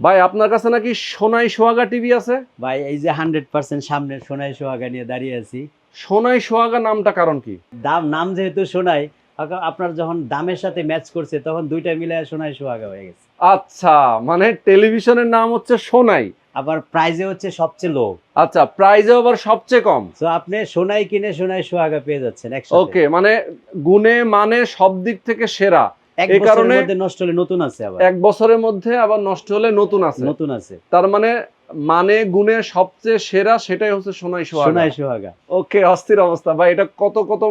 ভাই আপনার কাছে নাকি সোনাই সোহাগা টিভি আছে? ভাই এই যে 100% সামনের সোনাই সোহাগা নিয়ে দাঁড়িয়ে আছি। সোনাই সোহাগা নামটা কারণ কি? নাম যেহেতু সোনাই, আপনার যখন দামের সাথে ম্যাচ করছে তখন দুইটা মিলে সোনাই সোহাগা হয়ে গেছে। আচ্ছা, মানে টেলিভিশনের নাম হচ্ছে সোনাই, আবার প্রাইজে হচ্ছে সবচেয়ে লো। আচ্ছা প্রাইজে আবার সবচেয়ে কম। তো আপনি সোনাই কিনে সোনাই সোহাগা পেয়ে যাচ্ছেন একসাথে। ওকে, মানে গুণে মানে সব দিক থেকে সেরা। এক এই বছরের কারণে মধ্যে নষ্ট হলে নতুন আছে, আবার এক বছরের মধ্যে আবার নষ্ট হলে নতুন আছে। নতুন আছে। তার মানে মানে গুণে সবচেয়ে সেরা সেটাই হচ্ছে সোনাই সোহাগা। সোনাই সোহাগা। ওকে, অস্থির অবস্থা ভাই। এটা কত কত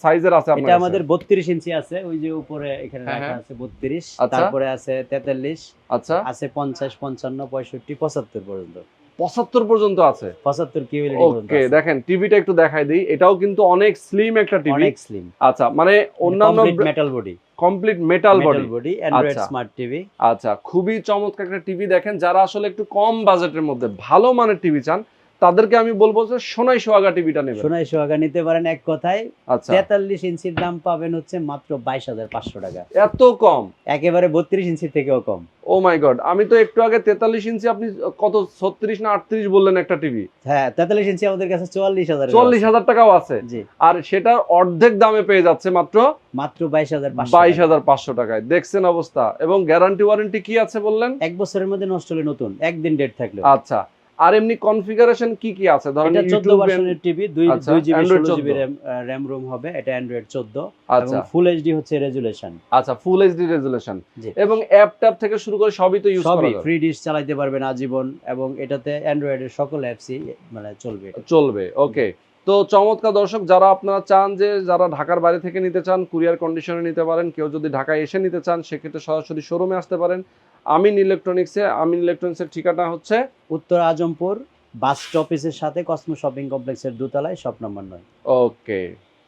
সাইজের আছে আপনার এটা কাছে? আমাদের 32 ইঞ্চি আছে, ওই যে উপরে এখানে হ্যাঁ, রাখা হ্যাঁ। আছে 32, আচ্ছা। তারপরে আছে 43, আচ্ছা, আছে 50, 55, 65, 75 পর্যন্ত। 75 পর্যন্ত আছে। 75 কিউএলইডি পর্যন্ত ওকে, আছে। দেখেন টিভিটা একটু দেখাই দিই। এটাও কিন্তু অনেক স্লিম একটা টিভি। অনেক স্লিম। আচ্ছা, মানে অন্যান্য metal body. Complete metal body. Body, Android আচ্ছা। Smart TV. আচ্ছা, খুবই চমৎকার একটা টিভি। দেখেন, যারা আসলে একটু কম বাজেটের মধ্যে ভালো মানের টিভি চান তাদেরকে আমি বলবো যে সোনাই সোহাগা টিভিটা নেবেন। সোনাই সোহাগা নিতে পারেন এক কথায়। আচ্ছা, 43 ইঞ্চির দাম পাবেন হচ্ছে মাত্র 22,500 টাকা। এত কম? একেবারে 32 ইঞ্চি থেকেও কম। ও মাই গড, আমি তো একটু আগে 43 ইঞ্চি, আপনি কত 36 না 38 বললেন একটা টিভি? হ্যাঁ, 43 ইঞ্চি আমাদের কাছে 44,000। 40,000 টাকাও আছে। জি, আর সেটার অর্ধেক দামে পেয়ে যাচ্ছে মাত্র 22,500। 22,500 টাকায়। দেখছেন অবস্থা। এবং গ্যারান্টি ওয়ারেন্টি কি আছে বললেন? এক বছরের মধ্যে নষ্ট হলে নতুন, একদিন ডেট থাকলে। আচ্ছা, আর এমনি কনফিগারেশন কি কি আছে? ধরেন এটা 14 ভার্সনের টিভি, 2 আচ্ছা, GB Android 16 GB 14 RAM room হবে। এটা অ্যান্ড্রয়েড 14 এবং আচ্ছা, ফুল এইচডি হচ্ছে রেজুলেশন। আচ্ছা, ফুল এইচডি রেজোলিউশন। জি। এবং অ্যাপ ট্যাপ থেকে শুরু করে সবই তো ইউজ করা সবই যাবে। ফ্রি ডিশ চালাতে পারবেন আজীবন, এবং এটাতে অ্যান্ড্রয়েডের সকল অ্যাপসই মানে চলবে। চলবে। ওকে, তো চমৎকার দর্শক, যারা আপনারা চান যে যারা ঢাকার বাইরে থেকে নিতে চান কুরিয়ার কন্ডিশনে নিতে পারেন। কেউ যদি ঢাকায় এসে নিতে চান সেক্ষেত্রে সরাসরি শোরুমে আসতে পারেন। আমিন ইলেকট্রনিক্সের ঠিকানা হচ্ছে উত্তর আজমপুর বাস স্টপেজের সাথে কসমো শপিং কমপ্লেক্সের দোতলায়, শপ নম্বর 9। ওকে।